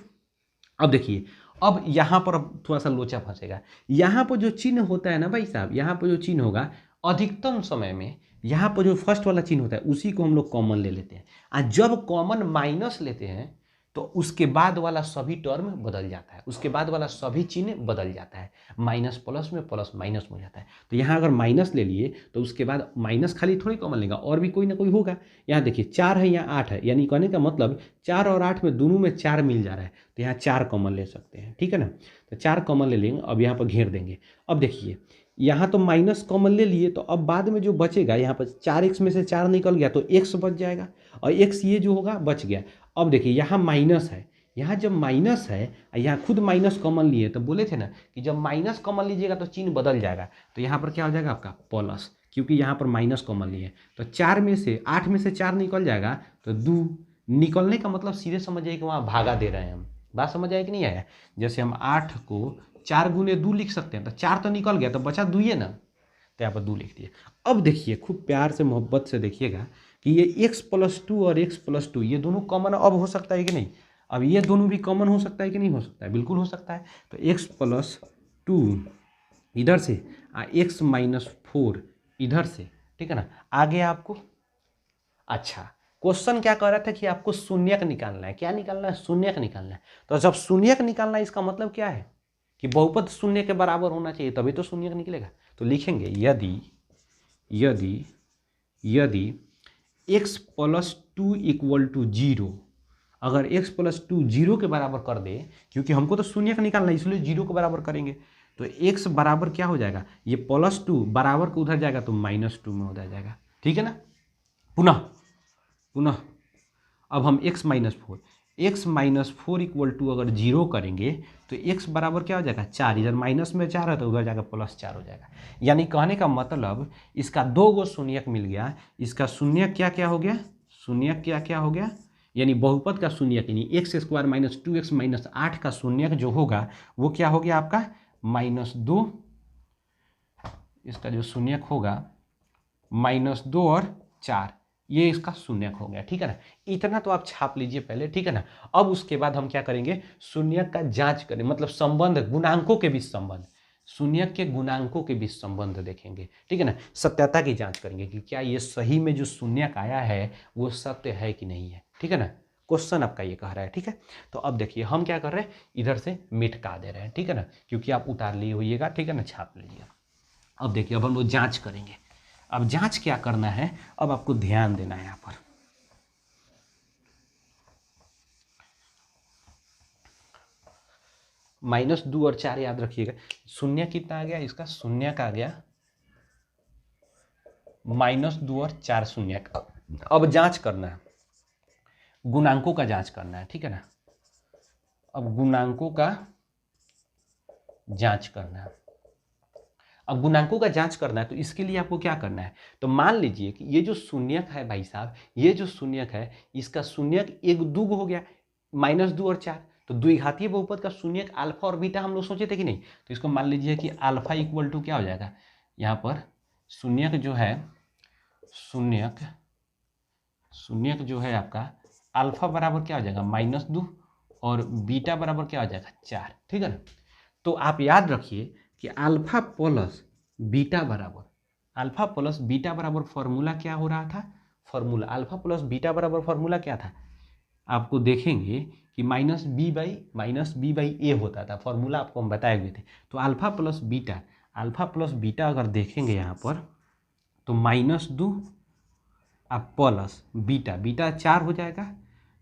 अब देखिए अब यहाँ पर अब थोड़ा सा लोचा फंसेगा। यहाँ पर जो चिन्ह होता है ना भाई साहब, यहाँ पर जो चिन्ह होगा अधिकतम समय में यहाँ पर जो फर्स्ट वाला चिन्ह होता है उसी को हम लोग कॉमन ले लेते हैं। और जब कॉमन माइनस लेते हैं तो उसके बाद वाला सभी टर्म बदल जाता है, उसके बाद वाला सभी चिन्ह बदल जाता है, माइनस प्लस में प्लस माइनस में हो जाता है। तो यहाँ अगर माइनस ले लिए तो उसके बाद माइनस खाली थोड़ी कॉमन लेगा, और भी कोई ना कोई होगा। यहाँ देखिए 4 है, यहाँ 8 है, यानी कहने का मतलब 4 और 8 में दोनों में 4 मिल जा रहा है, तो यहाँ 4 कॉमन ले सकते हैं, ठीक है ना। तो 4 कॉमन ले लेंगे, अब यहाँ पर घेर देंगे। अब देखिए यहाँ तो माइनस कॉमन ले लिए, तो अब बाद में जो बचेगा यहाँ पर 4x में से 4 निकल गया तो x बच जाएगा, और x ये जो होगा बच गया। अब देखिए यहाँ माइनस है, यहाँ जब माइनस है, यहाँ खुद माइनस कॉमन लिए, तो बोले थे ना कि जब माइनस कॉमन लीजिएगा तो चिन्ह बदल जाएगा, तो यहाँ पर क्या हो जाएगा आपका प्लस, क्योंकि यहाँ पर माइनस कॉमन लिए। तो 8 में से 4 निकल जाएगा, तो 2 निकलने का मतलब सीधे समझ जाइए कि वहाँ भागा दे रहे हैं हम। बात समझ आए कि नहीं आया। जैसे हम 8 को 4 गुने 2 लिख सकते हैं, तो 4 तो निकल गया तो बचा 2 ही ना, तो यहाँ पर 2 लिख दिए। अब देखिए खूब प्यार से मोहब्बत से देखिएगा कि ये x प्लस 2 और x प्लस 2 ये दोनों कॉमन अब हो सकता है कि नहीं। अब ये दोनों भी कॉमन हो सकता है कि नहीं हो सकता है, बिल्कुल हो सकता है। तो x प्लस 2 इधर से x माइनस 4 इधर से, ठीक है ना। आगे आपको अच्छा क्वेश्चन क्या कह रहा था कि आपको शून्यक निकालना है। क्या निकालना है, शून्यक निकालना है। तो जब शून्यक निकालना है इसका मतलब क्या है कि बहुपद शून्य के बराबर होना चाहिए तभी तो शून्यक निकलेगा। तो लिखेंगे यदि यदि यदि x प्लस 2 इक्वल टू 0, अगर x प्लस 2 0 के बराबर कर दे, क्योंकि हमको तो शून्य का निकालना है इसलिए 0 के बराबर करेंगे, तो x बराबर क्या हो जाएगा, ये प्लस 2 बराबर को उधर जाएगा तो माइनस 2 में उधर जाएगा, ठीक है ना। पुनः अब हम x माइनस 4 इक्वल टू अगर 0 करेंगे तो x बराबर क्या हो जाएगा 4, इधर माइनस में 4 है तो उधर जाकर प्लस 4 हो जाएगा। यानी कहने का मतलब इसका 2 गो शून्यक मिल गया। इसका शून्यक क्या क्या हो गया, शून्यक क्या क्या हो गया, यानी बहुपद का शून्यक यानी x square minus 2x minus 8 का शून्यक जो होगा वो क्या हो गया आपका -2। इसका जो शून्यक होगा -2 और 4, ये इसका शून्यक हो गया, ठीक है ना। इतना तो आप छाप लीजिए पहले, ठीक है ना। अब उसके बाद हम क्या करेंगे, शून्यक का जांच करें, मतलब संबंध, गुणांकों के बीच संबंध, शून्यक के गुणांकों के बीच संबंध देखेंगे, ठीक है ना। सत्यता की जांच करेंगे कि क्या ये सही में जो शून्यक आया है वो सत्य है कि नहीं है, ठीक है ना। क्वेश्चन आपका ये कह रहा है, ठीक है। तो अब देखिए हम क्या कर रहे हैं, इधर से मिटका दे रहे हैं, ठीक है ना, क्योंकि आप उतार लिए होइएगा, ठीक है ना, छाप लीजिए। अब देखिए अब हम लोग जांच करेंगे। अब जांच क्या करना है, अब आपको ध्यान देना है यहाँ पर। -2 और 4 याद रखिएगा। शून्य कितना आ गया इसका, शून्य का आ गया -2 और 4 शून्य का। अब जांच करना है, गुणांकों का जांच करना है, ठीक है ना। अब गुणांकों का जांच करना है। अब गुणांकों का जांच करना है तो इसके लिए आपको क्या करना है, तो मान लीजिए कि ये जो शून्यक है भाई साहब, ये जो शून्यक है इसका शून्यक एक दुग हो गया, -2 और 4, तो द्विघातीय बहुपद का शून्यक अल्फा और बीटा हम लोग सोचे थे कि नहीं। तो इसको मान लीजिए कि अल्फा इक्वल टू क्या हो जाएगा, यहाँ पर शून्यक जो है, शून्यक जो है आपका अल्फा बराबर क्या हो जाएगा -2 और बीटा बराबर क्या हो जाएगा 4, ठीक है ना। तो आप याद रखिए कि अल्फा प्लस बीटा बराबर फॉर्मूला क्या हो रहा था, फॉर्मूला अल्फा प्लस बीटा बराबर फॉर्मूला क्या था, आपको देखेंगे कि -b/a होता था, फॉर्मूला आपको हम बताए हुए थे। तो अल्फा प्लस बीटा अगर देखेंगे यहाँ पर तो -2 आप प्लस बीटा 4 हो जाएगा।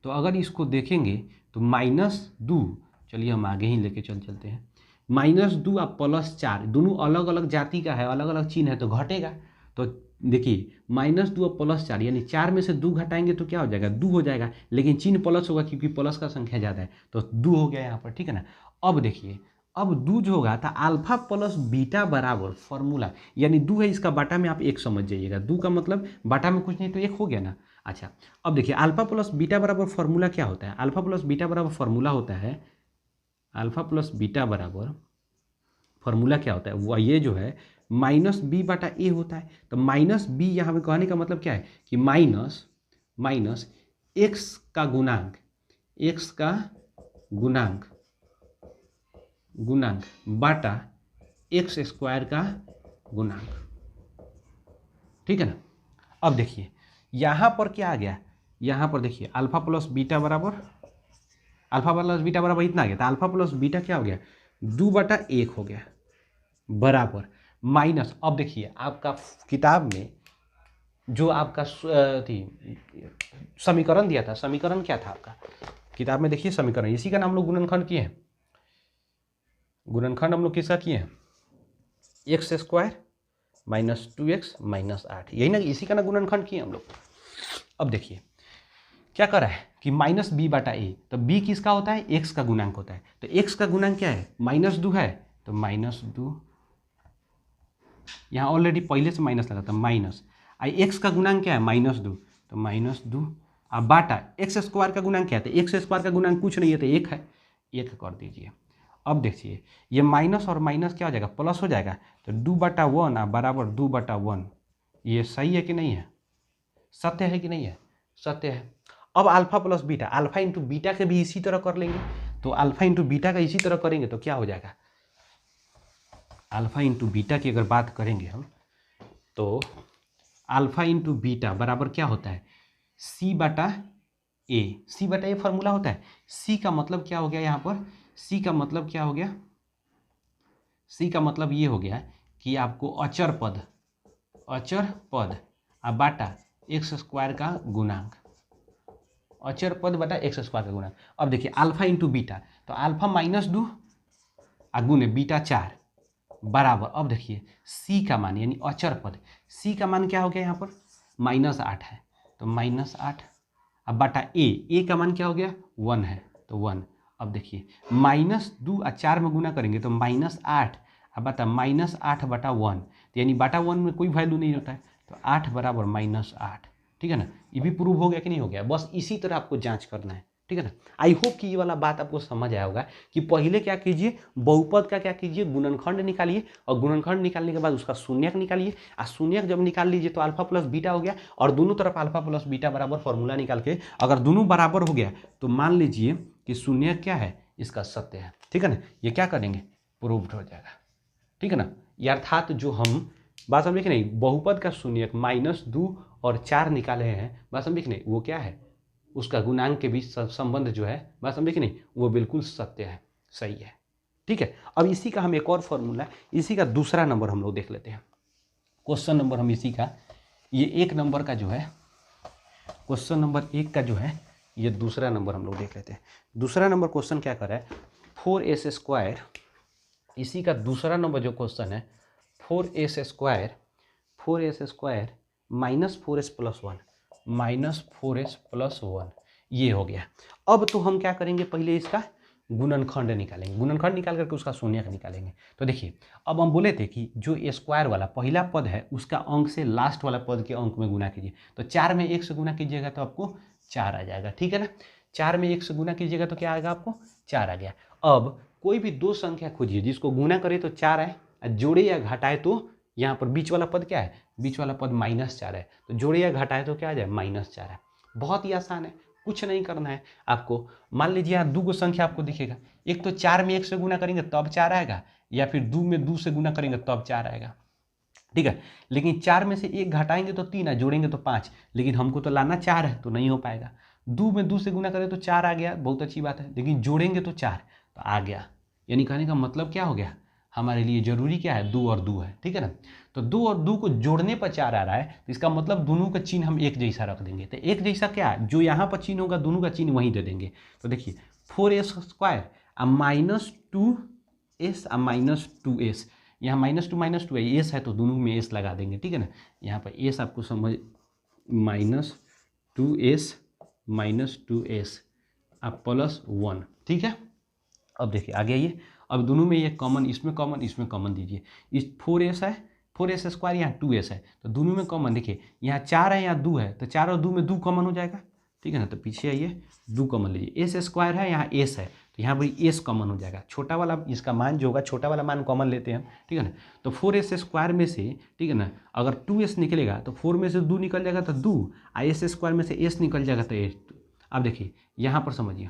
तो अगर इसको देखेंगे तो -2, चलिए हम आगे ही लेके चलते हैं, -2 आप +4, दोनों अलग अलग जाति का है, अलग अलग चिन्ह है तो घटेगा। तो देखिए -2 और +4 यानी 4 में से 2 घटाएंगे तो क्या हो जाएगा, 2 हो जाएगा, लेकिन चिन्ह प्लस होगा क्योंकि प्लस का संख्या ज़्यादा है तो 2 हो गया यहाँ पर, ठीक है ना। अब देखिए अब 2 जो होगा था अल्फा प्लस बीटा बराबर फॉर्मूला, यानी 2 है इसका बाटा में आप 1 समझ जाइएगा, 2 का मतलब बाटा में कुछ नहीं तो 1 हो गया ना। अच्छा अब देखिए अल्फा प्लस बीटा बराबर फॉर्मूला क्या होता है, अल्फा प्लस बीटा बराबर फॉर्मूला होता है, अल्फा प्लस बीटा बराबर फॉर्मूला क्या होता है, वो ये जो है -b/a होता है। तो -b यहाँ पे कहने का मतलब क्या है कि माइनस x का गुणांक बाटा x² का गुणांक, ठीक है ना। अब देखिए यहाँ पर क्या आ गया, यहाँ पर देखिए अल्फा प्लस बीटा बराबर इतना आ गया था, अल्फा प्लस बीटा क्या हो गया 2/1 हो गया बराबर माइनस। अब देखिए आपका किताब में जो आपका समीकरण दिया था, समीकरण क्या था आपका किताब में, देखिए समीकरण, इसी का नाम हम लोग गुणनखंड किए हैं, गुणनखंड हम लोग किसका किए हैं, x² - 2x - 8, यही ना, इसी का ना गुणनखंड किए हम लोग। अब देखिए क्या कर रहा है कि -b/a, तो b किसका होता है, x का गुणांक होता है, तो x का गुणांक क्या है -2 है, तो -2, यहाँ ऑलरेडी पहले से माइनस लगा था माइनस, x का गुणांक क्या है -2, तो -2 अब बाटा x² का गुणांक क्या है, तो x² का गुणांक कुछ नहीं है तो 1 है, 1 कर दीजिए। अब देखिए ये माइनस और माइनस क्या हो जाएगा, प्लस हो जाएगा, तो 2/1 बराबर 2/1, ये सही है कि नहीं है, सत्य है कि नहीं है, सत्य है। अब alpha plus beta, alpha into beta के भी इसी तरह कर लेंगे, तो अल्फा इंटू बीटा का इसी तरह करेंगे तो क्या हो जाएगा, अल्फा इंटू बीटा की अगर बात करेंगे हम तो अल्फा इंटू बीटा बराबर क्या होता है c/a फॉर्मूला होता है। c का मतलब क्या हो गया यहाँ पर, c का मतलब क्या हो गया, c का मतलब ये हो गया कि आपको अचर पद अब बाटा x² का गुणांक, अचर पद बटा x² का गुणांक। अब देखिए अल्फा इंटू बीटा, तो अल्फा -2 गुणे बीटा 4 बराबर, अब देखिए c का मान यानी अचर पद, c का मान क्या हो गया यहाँ पर -8 है, तो -8 अब बटा a का मान क्या हो गया 1 है, तो 1। अब देखिए -2 और 4 में गुना करेंगे तो -8 अब बता -8/1, तो यानी बटा 1 में कोई वैल्यू नहीं होता है, तो 8 बराबर -8, ठीक है ना। ये भी प्रूव हो गया कि नहीं हो गया, बस इसी तरह आपको जांच करना है, ठीक है ना। आई होप कि ये वाला बात आपको समझ आया होगा कि पहले क्या कीजिए, बहुपद का क्या कीजिए, गुणनखंड निकालिए और गुणनखंड निकालने के बाद उसका शून्यक निकालिए। और शून्यक जब निकाल लीजिए तो अल्फा प्लस बीटा हो गया और दोनों तरफ अल्फा प्लस बीटा बराबर फॉर्मूला निकाल के अगर दोनों बराबर हो गया तो मान लीजिए कि शून्यक क्या है, इसका सत्य है। ठीक है ना, ये क्या करेंगे, प्रूव्ड हो जाएगा। ठीक है ना, अर्थात जो हम बात समझे कि नहीं, बहुपद का शून्यक -2 और 4 निकाले हैं, बात समझे कि नहीं, वो क्या है, उसका गुणांक के बीच संबंध जो है, बात समझे कि नहीं, वो बिल्कुल सत्य है, सही है। ठीक है, अब इसी का हम एक और फॉर्मूला, इसी का दूसरा नंबर हम लोग देख लेते हैं। क्वेश्चन नंबर हम इसी का, ये 1 नंबर का जो है, क्वेश्चन नंबर 1 का जो है, ये दूसरा नंबर हम लोग देख लेते हैं। दूसरा नंबर क्वेश्चन क्या कर रहा है, 4s², इसी का दूसरा नंबर जो क्वेश्चन है 4s² -4s+1 ये हो गया। अब तो हम क्या करेंगे, पहले इसका गुणनखंड निकालेंगे, गुणनखंड निकाल करके उसका शून्यक निकालेंगे। तो देखिए, अब हम बोले थे कि जो स्क्वायर वाला पहला पद है उसका अंक से लास्ट वाला पद के अंक में गुना कीजिए। तो 4 में 1 से गुना कीजिएगा तो आपको 4 आ जाएगा। ठीक है ना, 4 में 1 से गुना कीजिएगा तो क्या आएगा, आपको 4 आ गया। अब कोई भी दो संख्या खोजिए जिसको गुना करे तो 4 आए, जोड़े या घटाए तो यहाँ पर बीच वाला पद क्या है, बीच वाला पद -4 है, तो जोड़े या घटाए तो क्या आ जाए, -4 है। बहुत ही आसान है, कुछ नहीं करना है आपको। मान लीजिए यहाँ दो संख्या आपको दिखेगा, एक तो 4 में 1 से गुना करेंगे तब 4 आएगा, या फिर 2 में 2 से गुना करेंगे तब 4 आएगा। ठीक है, लेकिन 4 में से 1 घटाएंगे तो 3 है, जोड़ेंगे तो 5, लेकिन हमको तो लाना 4 है तो नहीं हो पाएगा। 2 में 2 से गुना करें तो 4 आ गया, बहुत अच्छी बात है, लेकिन जोड़ेंगे तो 4 तो आ गया। यानी कहने का मतलब क्या हो गया, हमारे लिए जरूरी क्या है, 2 और 2 है। ठीक है ना, तो 2 और 2 को जोड़ने पर 4 आ रहा है, तो इसका मतलब दोनों का चिन्ह हम एक जैसा रख देंगे। तो एक जैसा क्या, जो यहाँ पर चिन्ह होगा दोनों का चिन्ह वहीं दे देंगे। तो देखिए 4s² -2s -2s, यहाँ -2 है, एस है तो दोनों में एस लगा देंगे। ठीक है ना, यहाँ पर एस आपको समझ, -2s आप +1। ठीक है, अब देखिए आगे आइए, अब दोनों में ये कॉमन, इसमें कॉमन दीजिए। इस 4s है, 4s², यहाँ 2s है, तो दोनों में कॉमन देखिए, यहाँ 4 है, यहाँ 2 है, तो 4 और 2 में 2 कॉमन हो जाएगा। ठीक है ना, तो पीछे आइए, 2 कॉमन लीजिए। s² है, यहाँ s है, तो यहाँ भाई s कॉमन हो जाएगा। छोटा वाला इसका मान जो होगा, छोटा वाला मान कॉमन लेते हैं हम। ठीक है ना, तो 4s² में से, ठीक है ना, अगर 2s निकलेगा तो 4 में से 2 निकल जाएगा तो 2, s² में से s निकल जाएगा तो 8। अब देखिए यहाँ पर समझिए,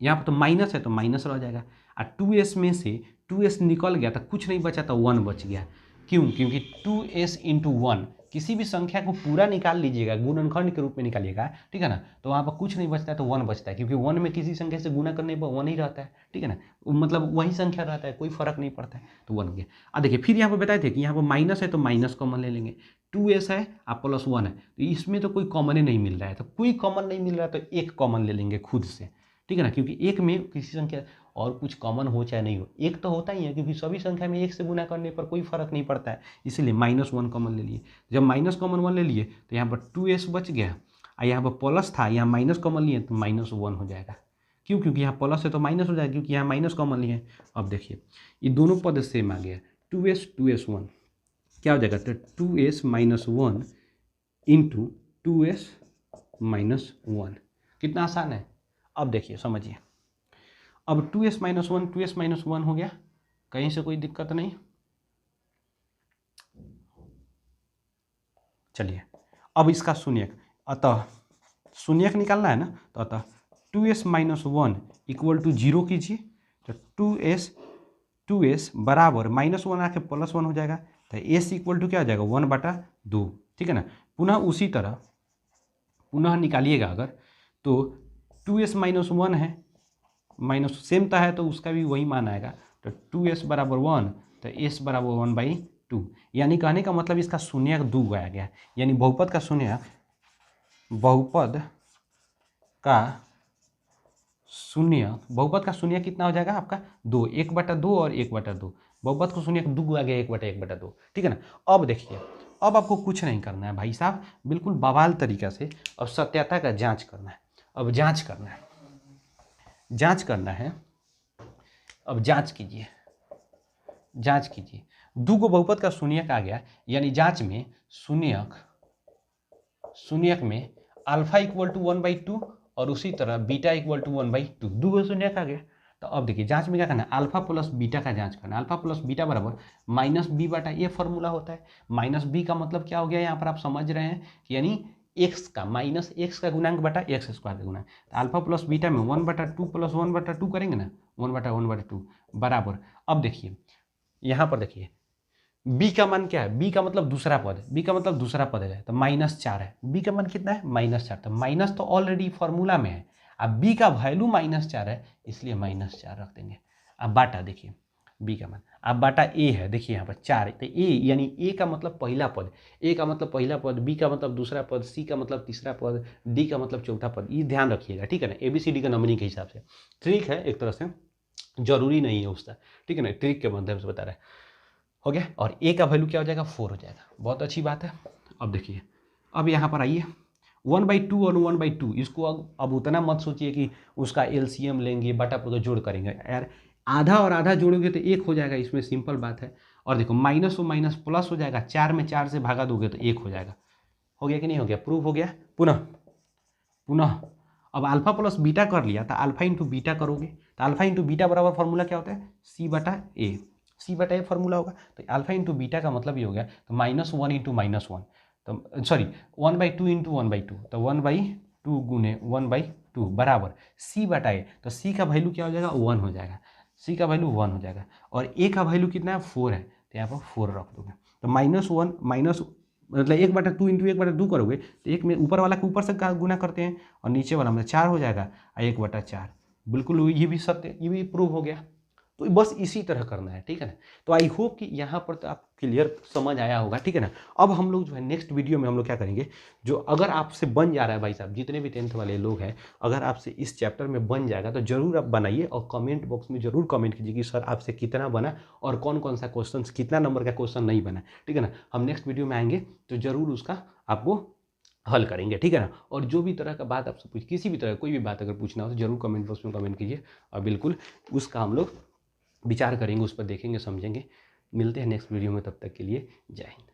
यहाँ पर तो माइनस है तो माइनस रह जाएगा, और 2s में से 2s निकल गया तो कुछ नहीं बचा, तो 1 बच गया। क्यों, क्योंकि 2s × 1, किसी भी संख्या को पूरा निकाल लीजिएगा, गुणनखंड के रूप में निकालिएगा, ठीक है ना, तो वहाँ पर कुछ नहीं बचता है, तो 1 बचता है, क्योंकि 1 में किसी संख्या से गुना करने पर 1 ही रहता है। ठीक है ना, मतलब वही संख्या रहता है, कोई फर्क नहीं पड़ता है, तो 1 हो गया। अब देखिए फिर यहाँ पर बताए थे कि यहाँ पर माइनस है तो माइनस कॉमन ले लेंगे, 2s है आप +1 है, तो इसमें तो कोई कॉमन ही नहीं मिल रहा है, तो कोई कॉमन नहीं मिल रहा है तो एक कॉमन ले लेंगे खुद से। ठीक है ना, क्योंकि एक में किसी संख्या और कुछ कॉमन हो चाहे नहीं हो, एक तो होता ही है, क्योंकि सभी संख्या में 1 से गुना करने पर कोई फर्क नहीं पड़ता है, इसीलिए -1 कॉमन ले लिए। जब -1 ले लिए तो यहाँ पर 2s बच गया, और यहाँ पर प्लस था, यहाँ माइनस कॉमन लिए तो -1 हो जाएगा। क्यों, क्योंकि यहाँ प्लस है तो माइनस हो जाएगा, क्योंकि यहाँ माइनस कॉमन लिए। अब देखिए ये दोनों पद सेम आ गया, 2s 1 क्या हो जाएगा, तो 2s - 1 × 2s - 1। कितना आसान है। अब देखिए समझिए, अब 2s - 1 हो गया, कहीं से कोई दिक्कत नहीं। चलिए अब इसका शून्यक, अतः शून्यक निकालना है ना, तो अतः 2s - 1 = 0 कीजिए, तो 2s बराबर -1 आके +1 हो जाएगा, तो s = क्या हो जाएगा, 1/2। ठीक है ना, पुनः उसी तरह पुनः निकालिएगा अगर, तो 2s - 1 है, माइनस सेम था है तो उसका भी वही मान आएगा, तो 2s = 1, तो s = 1/2। यानी कहने का मतलब इसका शून्यक 2 आया गया, यानी बहुपद का शून्यक कितना हो जाएगा आपका, 2, 1/2 और 1/2। बहुपद का शून्यक 2 आ गया, 1/2। ठीक है ना। अब देखिए, अब आपको कुछ नहीं करना है भाई साहब, बिल्कुल बवाल तरीका से अब सत्यता का जांच करना है। अब जांच करना है, अब जांच कीजिए, 2 को बहुपद का शून्यक आ गया, यानी जांच में शून्यक में अल्फा = 1/2 और उसी तरह बीटा इक्वल टू 1/2, 2 क्वेश्चन आ गया। तो अब देखिए जांच में क्या करना है, अल्फा प्लस बीटा का जांच करना है। अल्फा प्लस बीटा बराबर माइनस बी बटा ए फॉर्मूला होता है। माइनस बी का मतलब क्या हो गया यहाँ पर आप समझ रहे हैं, यानी एक्स का माइनस एक्स का गुणांक बटा एक्स स्क्वायर का गुणांक। तो अल्फा प्लस बीटा में 1/2 प्लस 1/2 करेंगे ना, 1/1/2 बराबर। अब देखिए यहाँ पर देखिए b का मान क्या है, b का मतलब दूसरा पद है, b का मतलब दूसरा पद है, तो -4 है। b का मान कितना है, -4, तो माइनस तो ऑलरेडी फॉर्मूला में है। अब b का वैल्यू -4 है, इसलिए -4 रख देंगे। अब बाटा देखिए b का मान, अब बाटा a है, देखिए यहाँ पर 4, तो a यानी a का मतलब पहला पद, a का मतलब पहला पद, b का मतलब दूसरा पद, c का मतलब तीसरा पद, d का मतलब चौथा पद। ये ध्यान रखिएगा, ठीक है ना, ABCD का नंबरिंग के हिसाब से। ट्रिक है एक तरह से, जरूरी नहीं है उसका, ठीक है ना, ट्रिक के माध्यम से बता रहा है। हो गया, और a का वैल्यू क्या हो जाएगा, 4 हो जाएगा। बहुत अच्छी बात है। अब देखिए, अब यहाँ पर आइए 1/2 और 1/2, इसको अब उतना मत सोचिए कि उसका LCM लेंगे बटा पर जोड़ करेंगे यार, आधा और आधा जोड़ोगे तो 1 हो जाएगा, इसमें सिंपल बात है। और देखो माइनस और माइनस प्लस हो जाएगा, 4 में 4 से भागा दोगे तो 1 हो जाएगा। हो गया कि नहीं हो गया, प्रूफ हो गया। पुनः अब अल्फा प्लस बीटा कर लिया, तो अल्फा इंटू बीटा करोगे, तो अल्फा इंटू बीटा बराबर फॉर्मूला क्या होता है, C/A फॉर्मूला होगा। तो अल्फा इंटू बीटा का मतलब ये हो गया, तो -1 इंटू -1, तो सॉरी 1/2 इंटू 1/2, तो 1/2 गुने 1/2 बराबर C/A। तो C का वैल्यू क्या हो जाएगा, 1 हो जाएगा, C का वैल्यू 1 हो जाएगा। और A का वैल्यू कितना है, 4 है, तो यहाँ पर 4 रख दोगे। तो -1 माइनस मतलब 1/2 इंटू 1/2 करोगे, तो एक में ऊपर वाला के ऊपर से गुना करते हैं, और नीचे वाला में 4 हो जाएगा, 1/4। बिल्कुल ये भी सत्य, ये भी प्रूव हो गया। तो बस इसी तरह करना है, ठीक है ना। तो आई होप कि यहाँ पर तो आप क्लियर समझ आया होगा, ठीक है ना। अब हम लोग जो है नेक्स्ट वीडियो में हम लोग क्या करेंगे, जो अगर आपसे बन जा रहा है भाई साहब, जितने भी 10th वाले लोग हैं, अगर आपसे इस चैप्टर में बन जाएगा तो जरूर आप बनाइए, और कमेंट बॉक्स में जरूर कमेंट कीजिए कि सर आपसे कितना बना और कौन कौन सा क्वेश्चन, कितना नंबर का क्वेश्चन नहीं बना, ठीक है ना। हम नेक्स्ट वीडियो में आएंगे तो जरूर उसका आपको हल करेंगे, ठीक है ना। और जो भी तरह का बात आपसे किसी भी तरह कोई भी बात अगर पूछना हो तो जरूर कमेंट बॉक्स में कमेंट कीजिए, और बिल्कुल उसका हम लोग विचार करेंगे, उस पर देखेंगे, समझेंगे। मिलते हैं नेक्स्ट वीडियो में, तब तक के लिए जय हिंद।